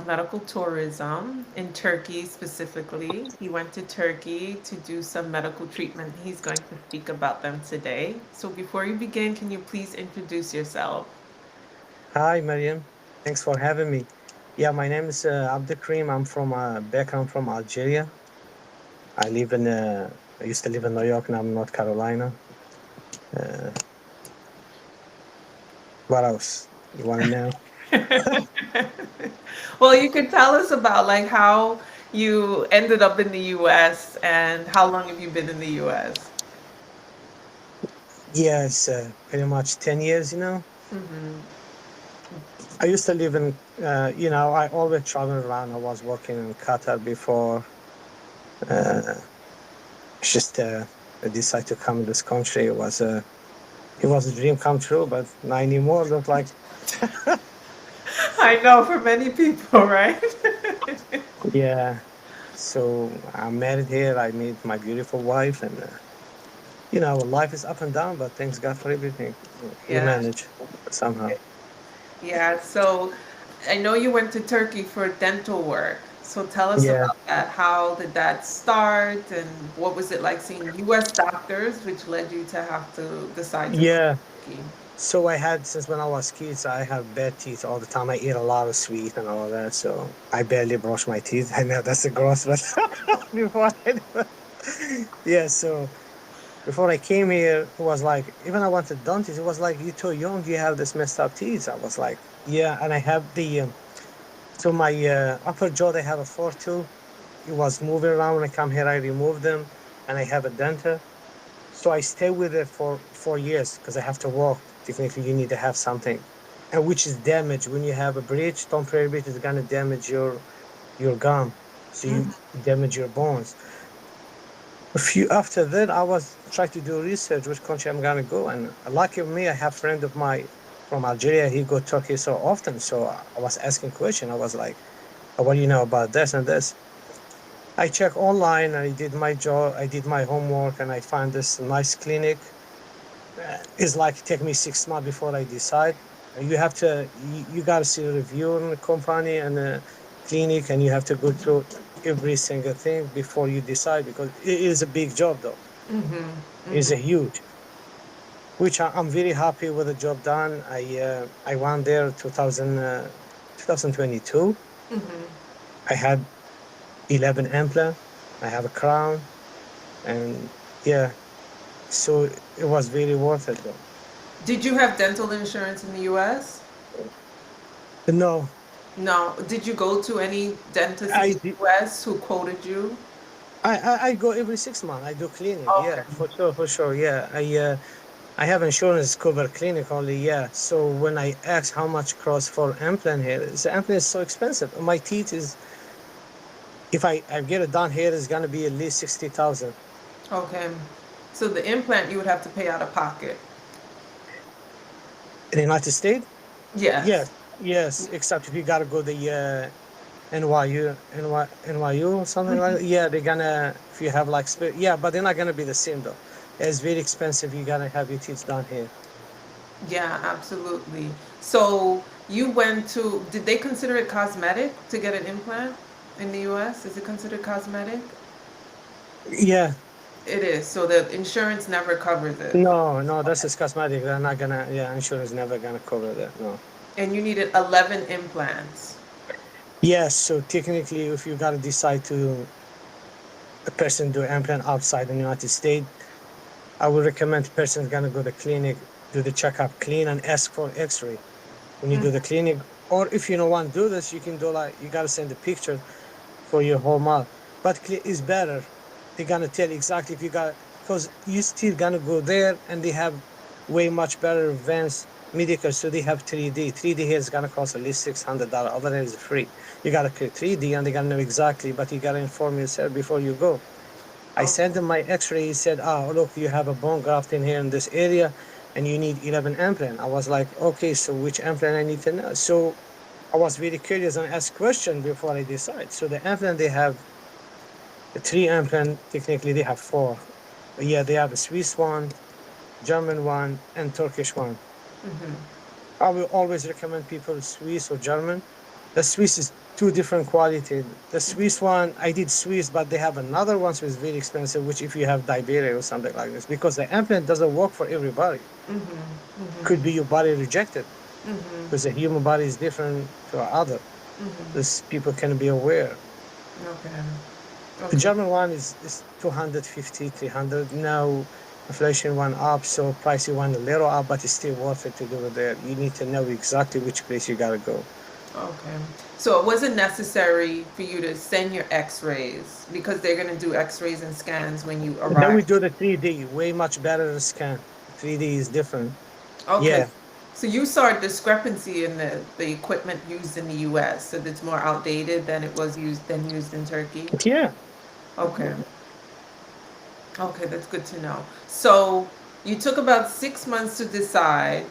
medical tourism in Turkey specifically. He went to Turkey to do some medical treatment. He's going to speak about them today. So before you begin, can you please introduce yourself? Hi, Mariam. Thanks for having me. Yeah, my name is Abdulkarim. I'm from background from Algeria. I used to live in New York, now I'm in North Carolina. Uh, what else you want to know? Well, you could tell us about like how you ended up in the US and how long have you been in the US? Yes, pretty much 10 years, Hmm. I used to live I always traveled around. I was working in Qatar before. Uh, just I decided to come to this country. It was a dream come true, but not anymore. Look like, I know for many people, right? yeah. So I'm married here. I met my beautiful wife, and life is up and down, but thanks God for everything. We Yeah. manage somehow. Yeah, so I know you went to Turkey for dental work. So tell us Yeah, about that. How did that start and what was it like seeing US doctors, which led you to have to decide to come yeah. to Turkey? So I had since when I was kids, I have bad teeth all the time. I eat a lot of sweet and all that, so I barely brush my teeth. I know that's a gross, but before yeah. So before I came here, it was like even I wanted dentist. It was like you're too young. You have this messed up teeth. I was like, yeah, and I have so my upper jaw. They have a four too. It was moving around when I come here. I removed them, and I have a dental. So I stay with it for 4 years because I have to walk. Technically, you need to have something, and which is damaged when you have a bridge. Temporary bridge is gonna damage your gum, so you damage your bones. A few after that, I was trying to do research which country I'm gonna go, and lucky me, I have friend of mine from Algeria. He go Turkey so often, so I was asking question. I was like, "Oh, what do you know about this and this?" I check online. I did my job. I did my homework, and I found this nice clinic. It's like take me 6 months before I decide. You have to you got to see a review on the company and the clinic, and you have to go through every single thing before you decide because it is a big job though. It's a huge. Which I'm very happy with the job done. I went there 2022. I had 11 implant. I have a crown, and yeah, so it was very worth it though. Did you have dental insurance in the US? No, No. Did you go to any dentist in I the did. US who quoted you? I go every 6 months. I do clinic. Yeah, Okay. for sure, for sure. Yeah, I have insurance cover clinic only. Yeah. So when I ask how much cost for implant here, the implant is so expensive. My teeth is if I get it done here, it's gonna be at least 60,000 Okay. So the implant you would have to pay out of pocket. in the United States. Yes. Yes, yes. Except if you gotta go the NYU or something like that. Yeah, they're gonna if you have like yeah, but they're not gonna be the same though. It's very expensive. You gotta have your teeth done here. Yeah, absolutely. So you went to, did they consider it cosmetic to get an implant in the US? Is it considered cosmetic? Yeah. It is. So the insurance never covers it. No, no, this is cosmetic. They're not gonna, yeah, insurance never gonna cover that. No. And you needed 11 implants. Yes, so technically, if you gotta decide to a person do implant outside the United States, I would recommend person gonna go to clinic, do the checkup clean, and ask for X-ray when you do the clinic. Or if you don't want to do this, you can do like you gotta send a picture for your whole mouth. But is better. They're gonna tell you exactly if you got because you still gonna go there and they have way much better advanced medical. So they have 3D. 3D here is gonna cost at least $600. Over there is free. You gotta create 3D and they're gonna know exactly, but you gotta inform yourself before you go. I Okay. sent him my X-ray. He said, "Oh, look, you have a bone graft in here in this area, and you need 11 implant." I was like, "Okay, so which implant I need to know?" So I was very curious and asked question before I decide. So the implant they have three implant. Technically, they have four. Yeah, they have a Swiss one, German one, and Turkish one. I will always recommend people Swiss or German. The Swiss is two different quality. The Swiss one, I did Swiss, but they have another one which is very expensive, which if you have diabetes or something like this, because the implant doesn't work for everybody. Could be your body rejected because the human body is different to other. This people can be aware. Okay. The Okay. German one is 250, 300. Now inflation went up, so pricey went a little up, but it's still worth it to do it there. You need to know exactly which place you gotta go. Okay. So it wasn't necessary for you to send your x-rays because they're going to do x-rays and scans when you Then arrive. we do the 3D, way much better to scan. 3D is different. Okay. Yeah, So you saw a discrepancy in the equipment used in the US, so it's more outdated than it was used in Turkey. yeah, Okay. Okay, that's good to know. So you took about 6 months to decide,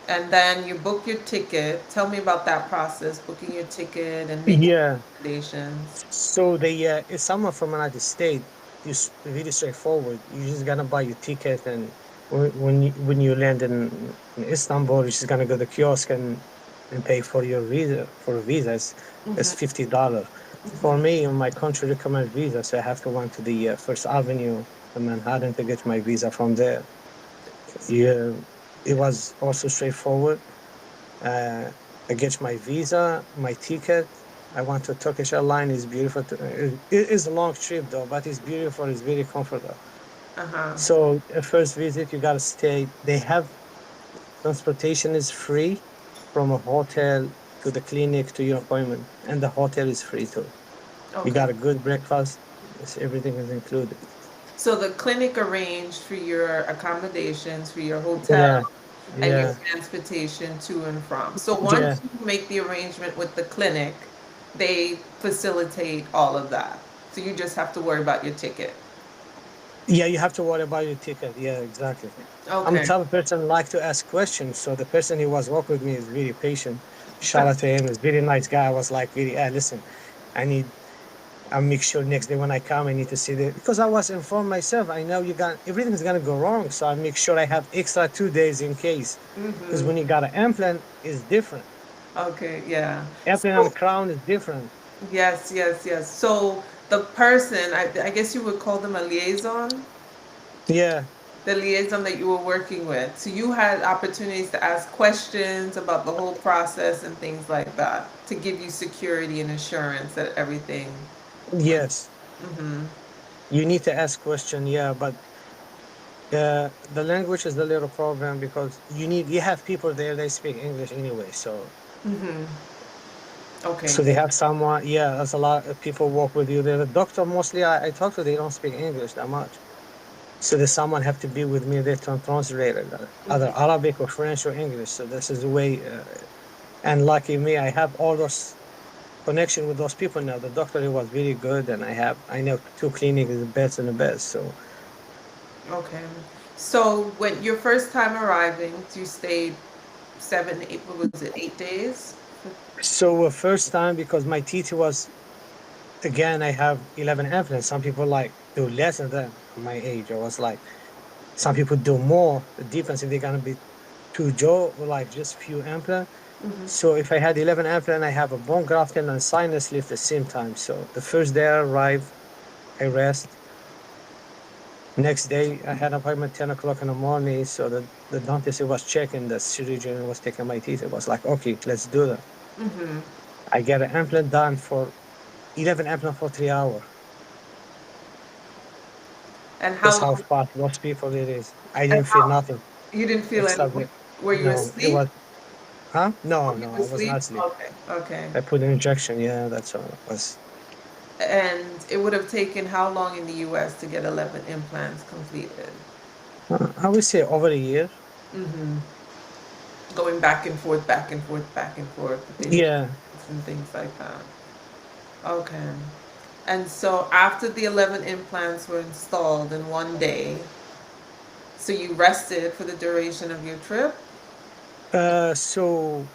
and then you book your ticket. Tell me about that process, booking your ticket and making yeah. recommendations. So if someone from United States, it's really straightforward. You just gonna buy your ticket, and when you land in Istanbul, you're just gonna go to the kiosk and pay for your visa for visas. It's $50. For me, in my country, recommend visa, so I have to went to the First Avenue in Manhattan to get my visa from there. Yeah, it was also straightforward. Uh, I get my visa, my ticket. I went to Turkish airline. It's beautiful. It is a long trip though, but it's beautiful. It's very comfortable. Uh-huh. So first visit, you gotta stay. They have transportation is free from a hotel to the clinic to your appointment, and the hotel is free too. You Okay. got a good breakfast. Everything is included. So the clinic arranged for your accommodations, for your hotel, Yeah, and your yeah, transportation to and from. So once yeah, you make the arrangement with the clinic, they facilitate all of that. So you just have to worry about your ticket. yeah. You have to worry about your ticket. Yeah, exactly. I'm a Okay. type of person like to ask questions. So the person who was working with me is very patient. Shout out to him. He's very nice guy. I was like, really, listen, I need, I'll make sure next day when I come, I need to see the, because I was informed myself. I know you got, everything's going to go wrong. So I make sure I have extra 2 days in case. Because when you got an implant, it's different. Okay, yeah. Implant So and crown is different. yes, yes, yes. So the person, I guess you would call them a liaison, Yeah. the liaison that you were working with. So you had opportunities to ask questions about the whole process and things like that to give you security and assurance that everything went. Yes. Mm-hmm. You need to ask question. Yeah. But the language is the little problem because you have people there, they speak English anyway. Mm-hmm. Okay, So they yeah. have someone, yeah, there's a lot of people work with you. The doctor mostly I talk to, they don't speak English that much. So there's someone have to be with me there to translate it, either Arabic or French or English. So this is the way, and lucky me, I have all those connection with those people now. The doctor he was really good, and I know two clinics is the best and the best. Okay. So when your first time arriving, you stayed 7, 8, what was it, 8 days? First time because my teacher was again I have 11 implants. Some people like do less than that at my age. I was like. Some people do more. The difference if they're gonna be two jaw or like just few implant. So if I had 11 implant, I have a bone grafting and sinus lift at the same time. So the first day I arrive, I rest. Next day I had an appointment 10 o'clock in the morning. So the dentist was checking, the surgeon was taking my teeth. It was like, okay, let's do that. Mm-hmm. I get an implant done for 11 implant for 3 hours. And That's how how long, fast most people it is. I and didn't feel how, nothing you didn't feel any, except were you no, it asleep? was, huh? No, Were you no, I was asleep? not asleep. Okay, okay. I put an injection. Yeah, that's all it was. And it would have taken how long in the US to get 11 implants completed? I would say over a year. Mm-hmm. Going back and forth, back and forth, back and forth with the Yeah. injections and things like that. Okay. And so after the 11 implants were installed in one day, so you rested for the duration of your trip? So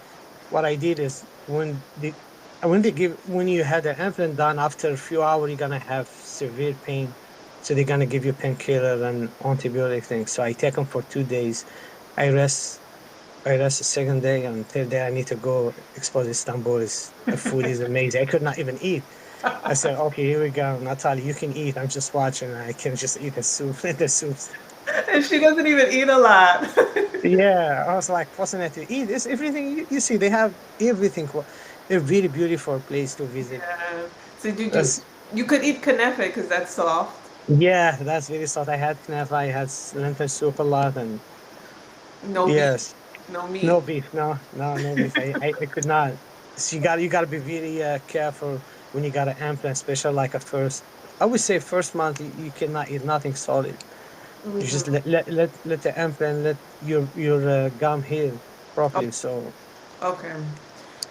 what I did is when you had the implant done after a few hours, you're gonna have severe pain. So they're gonna give you painkiller and antibiotic things. So I take them for 2 days. I rest Right, that's the second day, and third day I need to go explore Istanbul. Is the food is amazing. I could not even eat. I said, okay, here we go, Natalie. You can eat. I'm just watching. I can just eat the soup. The soups. And she doesn't even eat a lot. Yeah, I was like fascinated. Eat this everything you see. They have everything. A really beautiful place to visit. Yeah. So did you That's you could eat knefe because that's soft. yeah, that's really soft. I had knafa. I had lentil soup a lot, and No beef, yes, no meat. no beef. No, no, no beef. I could not. So you got to be really careful when you got an implant, especially like a first. I would say first month you cannot eat nothing solid. You just Hmm. let the implant let your gum heal properly. So Okay.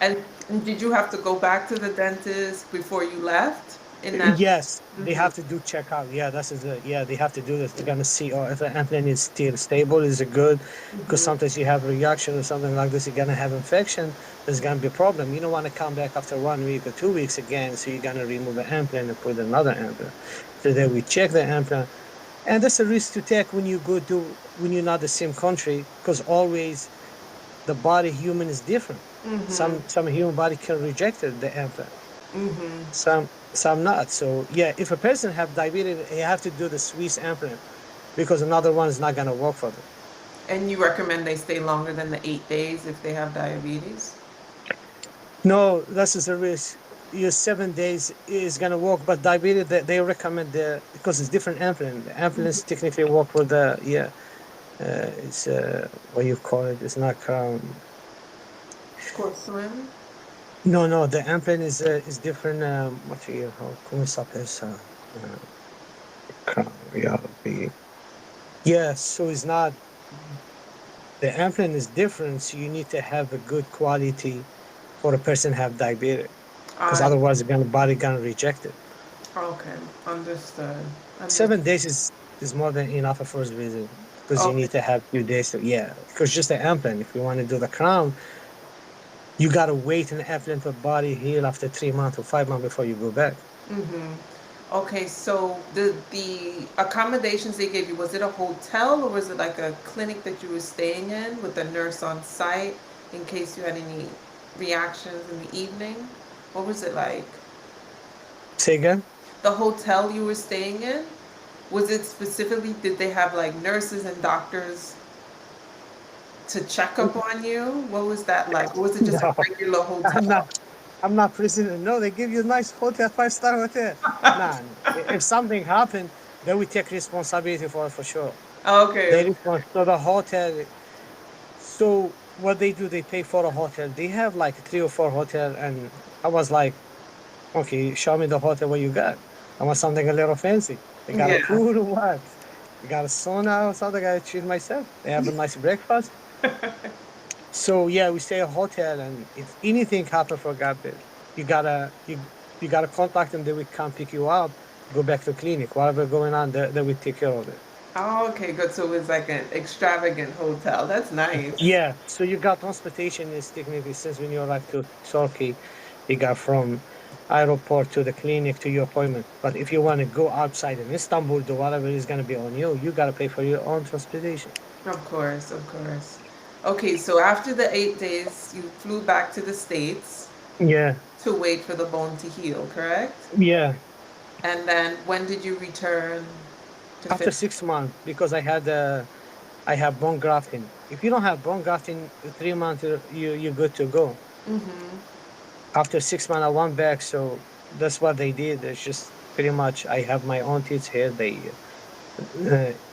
And did you have to go back to the dentist before you left in that? yes, they Hmm. have to do checkout. Yeah, that's is it. Yeah, they have to do this. They're gonna see if the implant is still stable, is it good? Because Hmm. sometimes you have a reaction or something like this, you're gonna have infection. There's gonna be a problem. You don't want to come back after 1 week or 2 weeks again. So you're gonna remove the implant and put another implant. So then we check the implant, and that's a risk to take when you go to when you're not the same country, because always the body human is different. Hmm. Some human body can reject it, the implant. Hmm. Some not. So yeah, if a person have diabetes, he have to do the Swiss implant because another one is not gonna work for them. And you recommend they stay longer than the 8 days if they have diabetes? No, this is a risk. Your 7 days is gonna work, but diabetes they recommend the because it's different implant. The implants technically work for the yeah. It's what you call it. It's not crown. Porcelain? No, the implant is different. What you how come s'appelle ça? Crown. Yeah, yeah. So it's not. The implant is different, so you need to have a good quality for a person have diabetes, because I otherwise the body gonna reject it. Okay, understood. 7 days is more than enough for first visit because you Okay. need to have few days to yeah. Because just the implant, if you want to do the crown, you gotta wait an implant for body heal after 3 months or 5 months before you go back. Mm-hmm. Okay, so the accommodations they gave you, was it a hotel or was it like a clinic that you were staying in with a nurse on site in case you had any reactions in the evening? What was it like? Say again? The hotel you were staying in, was it specifically, did they have like nurses and doctors to check up on you? What was that like? Or was it just a No, regular I'm hotel? not. I'm not president. No, they give you a nice hotel, 5-star hotel. Nah, nah. If something happened, then we take responsibility for sure. Okay, They okay. respond. So the hotel. So what they do, they pay for a hotel. They have like 3 or 4 hotel, and I was like, okay, show me the hotel what you got. I want something a little fancy. They got a Yeah. pool or what? They got a sauna or something. I treat myself. They have a nice breakfast. So yeah, we stay a hotel, and if anything happen for God, you gotta you gotta contact them. They will come pick you up, go back to clinic. Whatever going on, they will take care of it. Oh, okay, good. So it was like an extravagant hotel. That's nice. Yeah, so you got transportation is technically since when you arrive to Turkey, you got from airport to the clinic to your appointment. But if you want to go outside in Istanbul, do whatever is gonna be on you, you gotta pay for your own transportation. Of course, of course. Okay, so after the 8 days, you flew back to the States Yeah, to wait for the bone to heal, correct? yeah. And then when did you return to After finish? 6 months, because I have bone grafting. If you don't have bone grafting, 3 months you're good to go. Mm-hmm. After 6 months, I went back, so that's what they did. It's just pretty much I have my own teeth here. They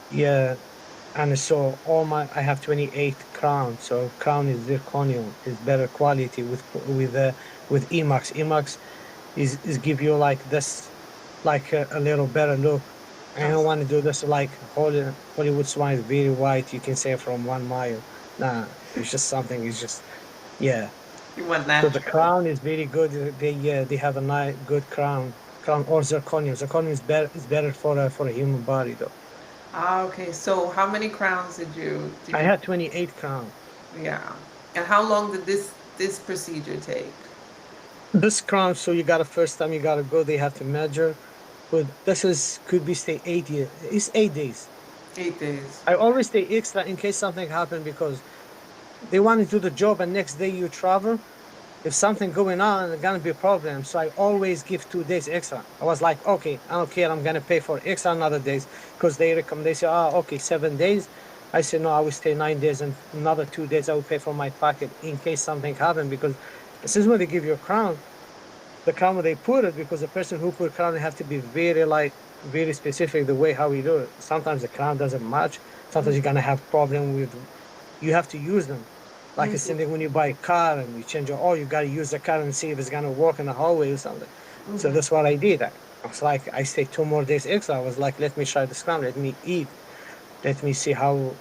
yeah, and so all my I have 28 crown. So crown is zirconium, is better quality with Emax. Emax is give you like this, like a little better look. I don't want to do this like Hollywood smile is very white. You can say from 1 mile. Nah, it's just something. It's just yeah. You went So the natural. crown is very good. They have a nice good crown or zirconium. Zirconium is better for a human body though. Ah, okay. So how many crowns did I you had 28 crown. yeah. And how long did this procedure take? This crown, so you got to first time you got to go. They have to measure, but this is could be stay 8 years. It's 8 days. 8 days. I always stay extra in case something happened because they want to do the job, and next day you travel. If something going on, it's gonna be a problem. So I always give 2 days extra. I was like, okay, I don't care. I'm gonna pay for extra another days because they recommend. They say, okay, 7 days. I said, no, I will stay 9 days and another 2 days I will pay for my pocket in case something happened. Because this is when they give you a crown, the crown where they put it, because the person who put crown, they have to be very like very specific the way how we do it. Sometimes the crown doesn't match. Sometimes you're gonna have problem with, you have to use them. Like it's Mm-hmm. something when you buy a car and you change your oil, you gotta use the car and see if it's gonna work in the hallway or something. So Mm-hmm. that's what I did. I was like, I stayed 2 more days extra. I was like, let me try this crown, let me eat, let me see how,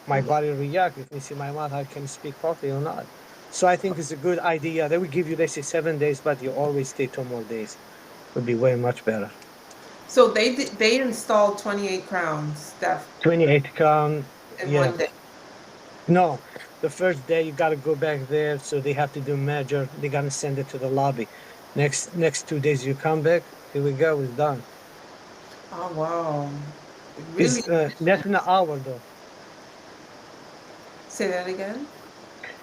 my Mm-hmm. body react. Let me see my mouth, I can speak properly or not. So I think it's a good idea. They will give you, they say 7 days, but you always stay 2 more days. Would be way much better. So they installed 28 crowns that 28 crown, in yeah. one day. No, the first day you gotta go back there, so they have to do measure. They're gonna send it to the lobby. Next 2 days you come back. Here we go. It's done. Oh wow. Really? It's less than an hour though. Say that again?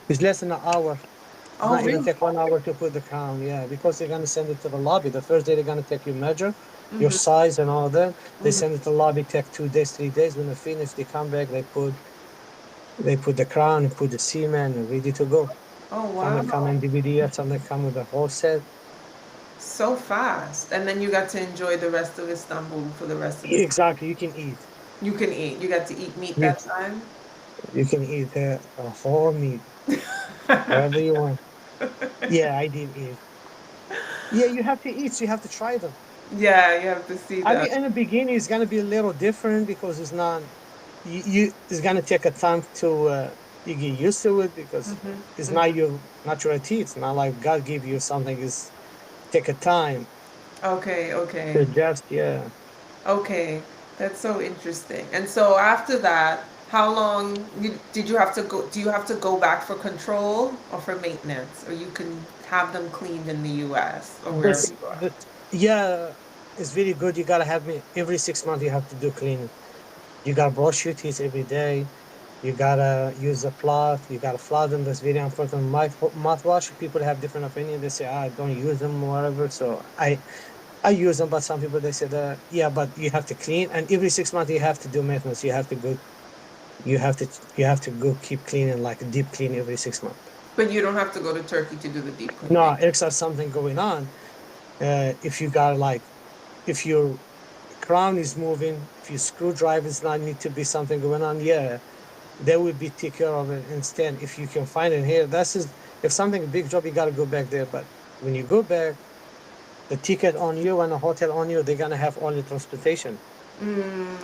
It's less than an hour. It's Oh not even really? take 1 hour to put the crown. Yeah, because they're gonna send it to the lobby. The first day they're gonna take your measure, your Mm-hmm. size, and all that. They Mm-hmm. send it to the lobby. Take 2 days, 3 days. When they finish, they come back. They put the crown and put the cement and ready to go. Oh Some that come wow. in DVD, some that come with the whole set. So fast. And then you got to enjoy the rest of Istanbul for the rest of the Exactly, you can eat. You can eat. You got to eat meat You that time? you can eat a whole meat, whatever you want. Yeah, I did eat. Yeah, you have to eat, so you have to try them. Yeah, you have to see I that. mean, in the beginning, it's gonna be a little different because it's not. It's gonna take a time to you get used to it because it's Mm-hmm. not your natural teeth. It's not like God give you something. It's take a time Okay, to okay. adjust. Yeah. Okay, that's so interesting. And so after that, how long did you have to go? Do you have to go back for control or for maintenance, or you can have them cleaned in the U.S. or wherever This you are? this yeah, it's very good. You gotta have me every 6 months. You have to do cleaning. You gotta brush your teeth every day. You gotta use a cloth. You gotta floss them. That's very important. Mouthwash. People have different opinion. They say, don't use them or whatever. So I use them, but some people they say that yeah, but you have to clean, and every 6 months you have to do maintenance. You have to go. You have to go keep cleaning, like deep clean every 6 months. But you don't have to go to Turkey to do the deep cleaning. No, extra something going on. If you got like if your crown is moving, if your screwdriver is not need to be something going on, yeah, they will be take care of it instead. If you can find it here, that's just if something big job, you gotta go back there. But when you go back, the ticket on you and the hotel on you, they're gonna have only transportation.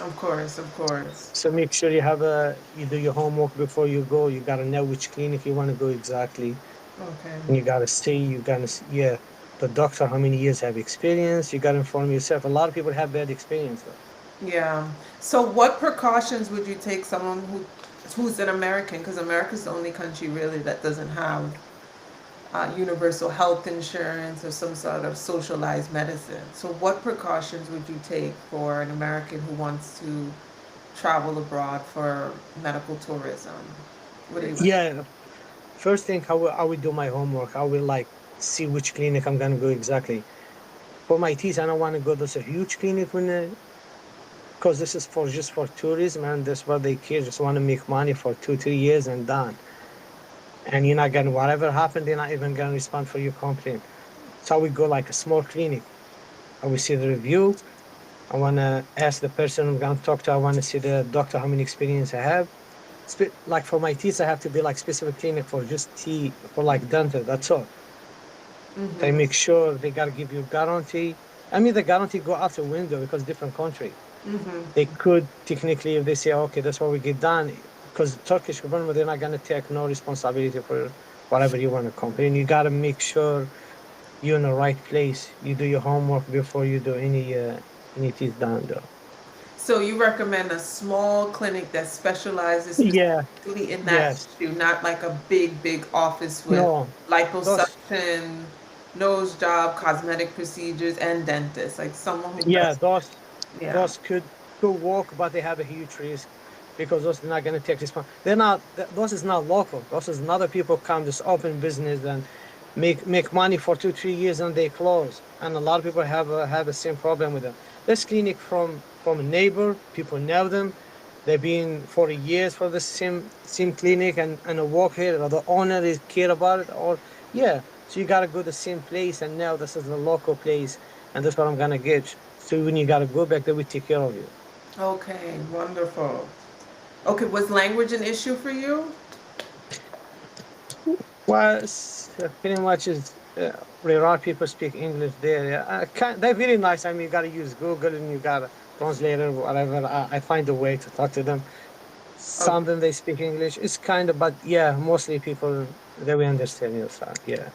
Of course, of course. So make sure you do your homework before you go. You gotta know which clinic you want to go exactly, Okay. and you gotta see. You gotta yeah, the doctor how many years have experience. You gotta inform yourself. A lot of people have bad experience though. Yeah. So what precautions would you take someone who's an American? Because America's the only country really that doesn't have universal health insurance or some sort of socialized medicine. So, what precautions would you take for an American who wants to travel abroad for medical tourism? What do you recommend? Yeah, first thing I will do my homework. I will like see which clinic I'm gonna go exactly. For my teeth, I don't want to go to a huge clinic when because this is for just for tourism and that's what they care. Just want to make money for 2 3 years and done. And you're not gonna whatever happened, they're not even gonna respond for your complaint. So we go like a small clinic. I will see the review. I wanna ask the person I'm gonna talk to. I wanna see the doctor how many experience I have. Like for my teeth, I have to be like specific clinic for just teeth for like dental. That's all. They Mm-hmm. make sure they gotta give you guarantee. I mean the guarantee go out the window because different country. They Mm-hmm. could technically, if they say, okay, that's what we get done, because Turkish government, they're not going to take no responsibility for whatever you want to complain. You got to make sure you're in the right place. You do your homework before you do anything done, though. So, you recommend a small clinic that specializes Yeah, specifically in that yes. issue, not like a big, big office with No, those, liposuction, nose job, cosmetic procedures, and dentists. Like someone who yeah, does, those, yeah. those could work, but they have a huge risk. because those are not going to take response. They're not. Those is not local. Those is another people come just open business and make money for 2 3 years and they close. And a lot of people have the same problem with them. This clinic from a neighbor, people know them. They've been for years for the same clinic and a work here. Or the owner is care about it. Or yeah, so you gotta go to the same place and now this is the local place and that's what I'm gonna get. So when you gotta go back, they will take care of you. Okay, wonderful. Okay, was language an issue for you? Well, pretty much is a lot of people speak English there. Yeah, they're very nice. I mean, you gotta use Google and you gotta translator, whatever. I find a way to talk to them. Some of Okay. them they speak English. It's kind of, but yeah, mostly people they will understand you. So yeah,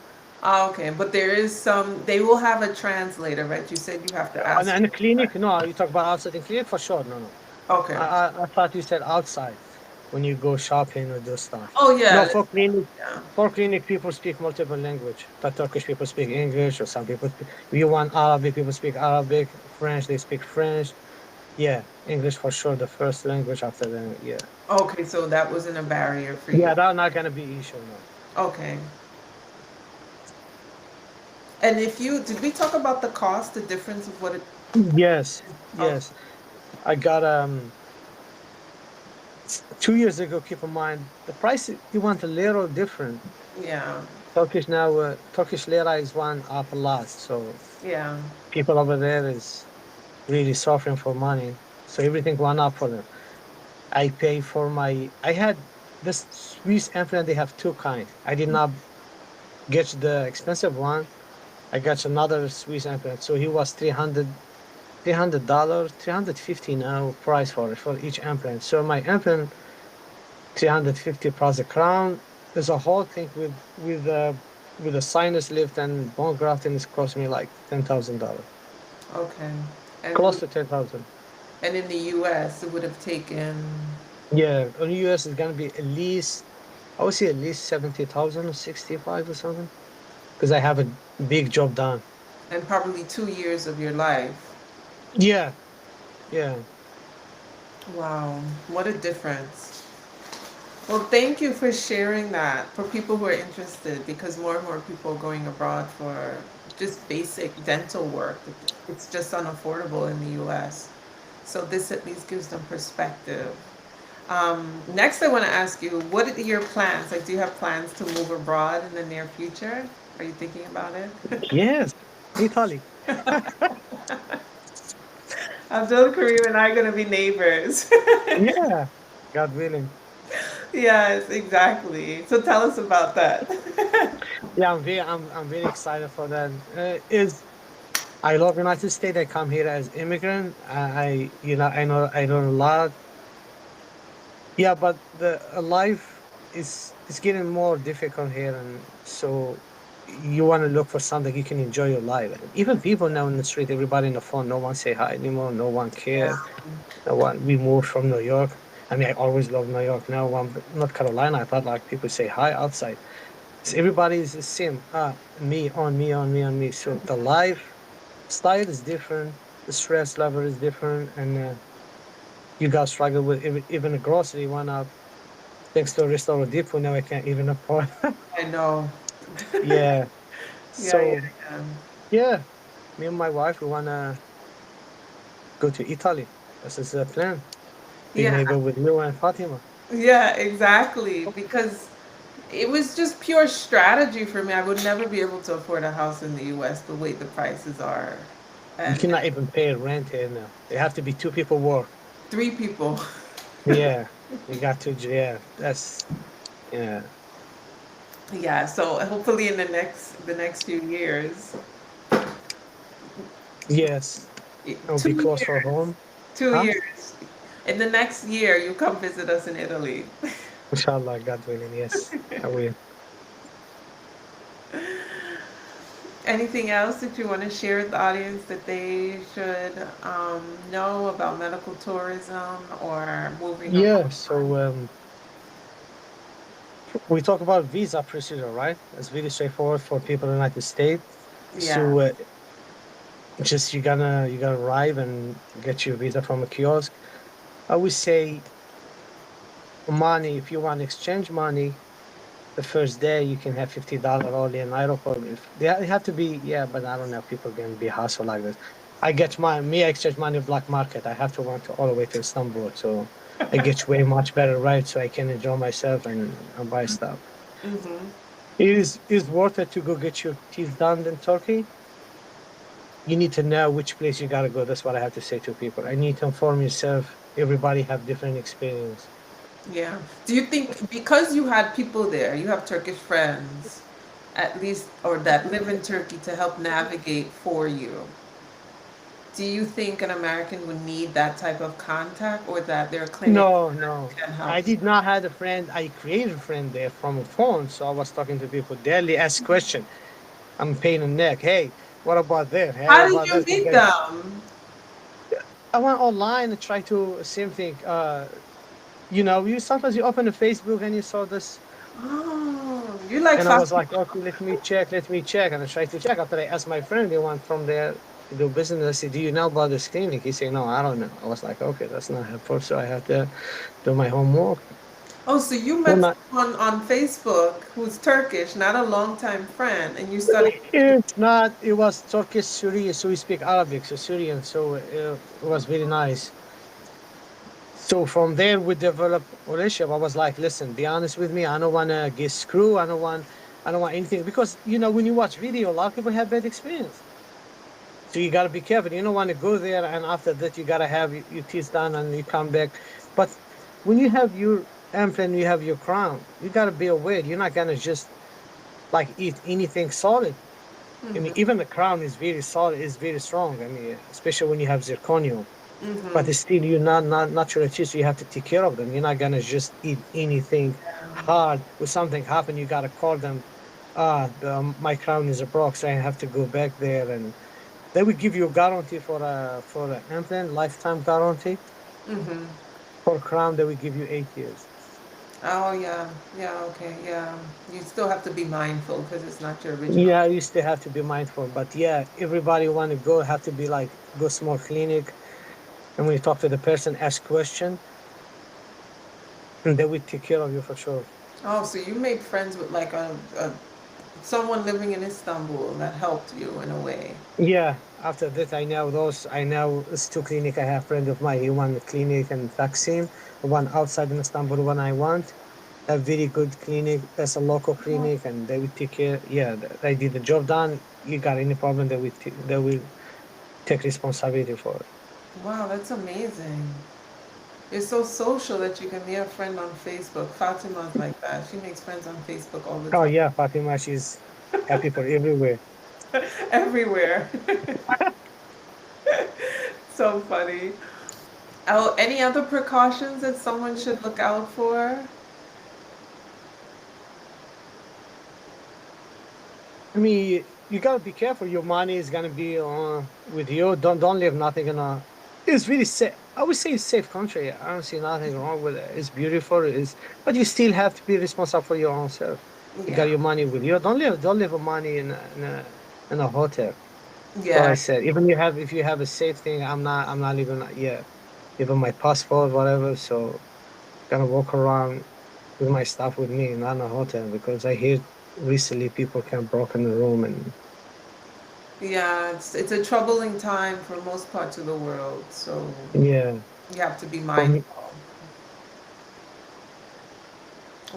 Okay, but there is some, they will have a translator, right? You said you have to ask. and the clinic. No, you talk about outside the clinic for sure. No, no. Okay. I thought you said outside when you go shopping or do stuff. Oh, No, yeah. Yeah. for clinic people speak multiple language. The Turkish people speak English, or some people speak. If you want Arabic, people speak Arabic. French, they speak French. Yeah, English for sure, the first language after the yeah. Okay, so that wasn't a barrier for you. Yeah, that's not gonna be issue, no. Okay. And if you, did we talk about the cost, the difference of what it, Yes, okay, yes. I got 2 years ago. Keep in mind the price. You want a little different. yeah, Turkish now, Turkish lira is one up a lot. So yeah, people over there is really suffering for money. So everything went up for them. I pay for my. I had this Swiss implant. They have two kind. I did not get the expensive one. I got another Swiss implant. So he was $300, 350 now price for it for each implant. So my implant 350 plus a crown. There's a whole thing with a sinus lift and bone grafting is cost me like $10,000, okay. close to 10,000. And in the US, it would have taken, Yeah, in the US it's gonna be at least, I would say at least 70,000 or 65 or something because I have a big job done. and probably 2 years of your life. Yeah, yeah, Wow, what a difference. Well, thank you for sharing that for people who are interested, because more and more people are going abroad for just basic dental work. It's just unaffordable in the US. So this at least gives them perspective. Next, I want to ask you, what are your plans? Like, do you have plans to move abroad in the near future? Are you thinking about it? yes, Italy. Abdul Karim and I are going to be neighbors. Yeah, God willing. Yes, exactly. So tell us about that. Yeah, I'm very excited for that. Is I love United States. I come here as immigrant. I know a lot. Yeah, but the life is getting more difficult here, and so you want to look for something you can enjoy your life. And even people now in the street, everybody on the phone, no one say hi anymore. No one care. No one. We moved from New York. I mean, I always love New York. Now I'm North Carolina. I thought like people say hi outside. So everybody is the same. Me on me on me on me. So the life style is different. The stress level is different, and you got struggle with even the grocery went up thanks to Restore Depot. Now I can't even afford. I know. Yeah. Yeah, yeah, So yeah. yeah, me and my wife we wanna go to Italy. This is the plan. Be Yeah, neighbor with you and Fatima. yeah, exactly. Because it was just pure strategy for me. I would never be able to afford a house in the US the way the prices are. You And cannot even pay rent here now. They have to be two people work. three people. Yeah, you got to. Yeah, that's yeah. Yeah, so hopefully in the next few years, Yes, I'll be two close for years, home. two Huh? years. In the next year, you come visit us in Italy. Inshallah, God willing. Yes, I will. Anything else that you want to share with the audience that they should know about medical tourism or moving Yeah. abroad? So we talk about visa procedure, right? It's very straightforward for people in the United States. Yeah, So just you gotta arrive and get your visa from a kiosk. I would say money. If you want to exchange money, the first day you can have $50 only in airport. If they have to be, yeah, but I don't know if people can be hustle like this. I get me, I exchange money black market. I have to run to all the way to Istanbul. So I get way much better rate so I can enjoy myself and buy stuff. Mm-hmm. It is worth it to go get your teeth done in Turkey. You need to know which place you gotta go. That's what I have to say to people. I need to inform yourself. Everybody have different experience. Yeah. Do you think because you had people there, you have Turkish friends, at least, or that live in Turkey to help navigate for you? Do you think an American would need that type of contact or that there are clinics No, that no. can help? I did not have a friend. I created a friend there from a phone. So I was talking to people daily, ask question. I'm pain in the neck. Hey, what about there? Hey, How what did about you this? meet Okay. them? I went online and try to same thing. You sometimes you open a Facebook and you saw this, Oh, you like and I was fast. like, okay, let me check, and I tried to check. After I asked my friend, they went from there to do business. I said, do you know about this clinic? He said, no, I don't know. I was like, okay, that's not helpful. So I have to do my homework. Oh, so you Well, met not someone on Facebook who's Turkish, not a longtime friend, and you started. it's not. It was Turkish Syrian, so we speak Arabic, so Syrian. So it was very nice. So from there, we developed relationship. I was like, listen, be honest with me. I don't want to get screwed. I don't want anything because when you watch video, a lot of people have bad experience. So you got to be careful. You don't want to go there, and after that, you got to have your teeth done, and you come back. But when you have your implant, you have your crown. You got to be aware. You're not gonna just like eat anything solid. I mean, Mm-hmm, even the crown is very solid, is very strong. I mean, especially when you have zirconium. But mm-hmm. it's still, you're not natural teeth, so you have to take care of them. You're not gonna just eat anything hard. When something happen, you gotta call them. My crown is broke, so I have to go back there, and they will give you a guarantee for an implant, lifetime guarantee. Mm-hmm. For crown, they will give you 8 years. Oh yeah, yeah, okay, yeah. You still have to be mindful because it's not your original. Yeah, you still have to be mindful, but yeah, everybody want to go have to be like go small clinic, and when you talk to the person, ask question, and they will take care of you for sure. Oh, so you made friends with like a someone living in Istanbul that helped you in a way. Yeah, after that, I know those. I know it's two clinic. I have friend of mine. He one clinic in Taksim, one outside in Istanbul. One I want a very good clinic. That's a local clinic, and they will take care. Yeah, they did the job done. You got any problem? They will take responsibility for it. Wow, that's amazing. You're so social that you can be a friend on Facebook. Fatima's like that. She makes friends on Facebook all the Oh time. yeah, Fatima, she's happy for everywhere. Everywhere. So funny. Oh, any other precautions that someone should look out for? I mean, you gotta be careful. Your money is gonna be with you. Don't leave nothing in a. It's really safe. I would say it's safe country. I don't see nothing wrong with it. It's beautiful. It's but you still have to be responsible for your own self. You got Yeah. your money with you. Don't leave your money in a hotel. That's what I Yeah. said. Even if you have a safe thing, I'm not leaving. Yeah, even my passport, whatever. So gonna walk around with my stuff with me, not in a hotel, because I hear recently people can broke in the room and Yeah, it's a troubling time for most parts of the world, so yeah, you have to be for me, mindful.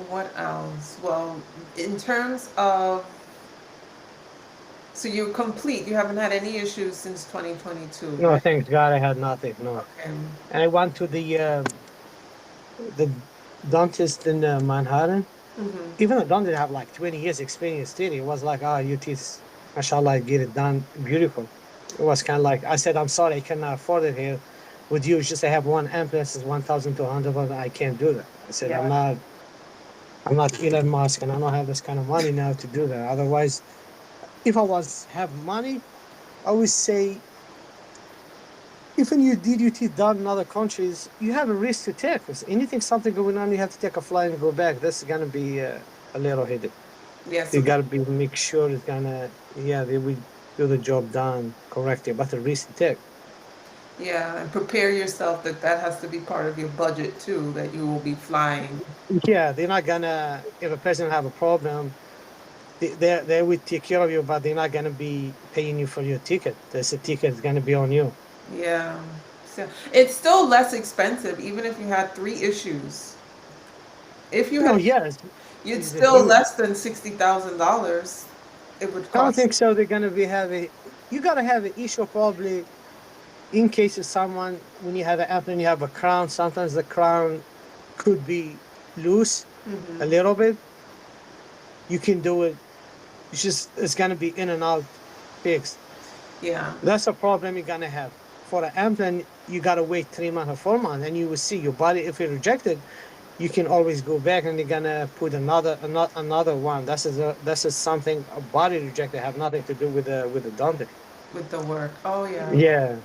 What else? Well, in terms of, so you're complete. You haven't had any issues since 2022, no, right? thanks God, I had nothing, no. Okay. And I went to the dentist in Manhattan. Mm-hmm. Even the dentist have like 20 years experience still. It was like, your teeth, mashallah, get it done beautiful. It was kind of like, I said, I'm sorry, I cannot afford it here. With you, it's just I have one implant, is 1,200, but I can't do that. I said, Yeah. I'm not Elon Musk, and I don't have this kind of money now to do that. Otherwise, if I was have money, I would say, even you did your teeth done in other countries, you have a risk to take. If anything, something going on, you have to take a flight and go back. That's gonna be a little headache. Yeah. So you So gotta be make sure it's gonna, yeah, they will do the job done correctly, but a risk to take. Yeah, and prepare yourself that that has to be part of your budget too, that you will be flying. Yeah, they're not gonna, if a person have a problem, they will take care of you, but they're not gonna be paying you for your ticket. This ticket is gonna be on you. Yeah. So it's still less expensive, even if you had three issues. If you No, had, yes, it's if still you, less than $60,000. It would I don't cost. think so. They're gonna be having. You gotta have an issue probably in case of someone when you have an airplane, you have a crown. Sometimes the crown could be loose a Hmm. little bit. You can do it. It's gonna be in and out fixed. Yeah, That's a problem you're gonna have. For an airplane, you gotta wait 3 months or 4 months, and you will see your body. If it rejected, you can always go back, and they're gonna put another one. That's something a body rejected have nothing to do with the dumping. with the work. Oh yeah. Yeah,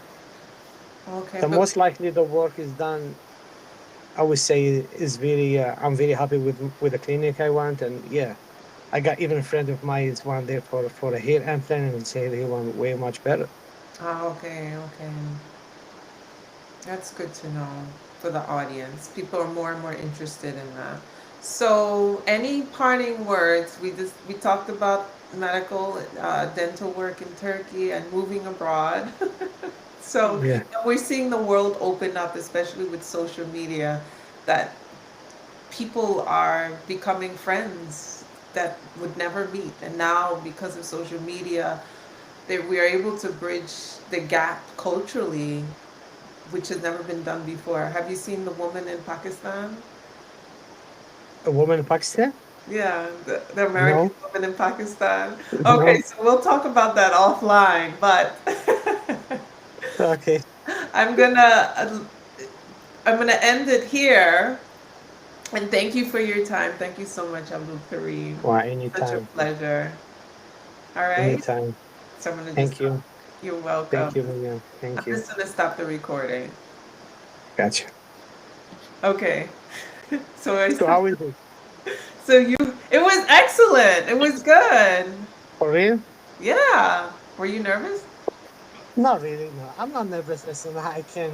Okay, the but most likely the work is done. I would say is very. I'm very happy with the clinic I went, and yeah, I got even a friend of mine is one there for a hair implant, and say he went way much better. okay, okay. That's good to know for the audience. People are more and more interested in that. So, any parting words? We talked about medical, dental work in Turkey and moving abroad. So Yeah. we're seeing the world open up, especially with social media, that people are becoming friends that would never meet. And now, because of social media, we are able to bridge the gap culturally, which has never been done before. Have you seen the woman in Pakistan? A woman in Pakistan? Yeah, the American No, woman in Pakistan. Okay, no. so we'll talk about that offline, but Okay. I'm gonna I'm gonna end it here. And thank you for your time. Thank you so much, Abdul Kareem. Well, Such a anytime, pleasure. All right. anytime. So I'm gonna just Thank you. you're welcome. Thank you, William. I'm Thank you. just gonna stop the recording. Gotcha. Okay. So I So stopped. how is it? So it was excellent. It was good. For real? Yeah. Were you nervous? Not really. No, I'm not nervous. Listen, I can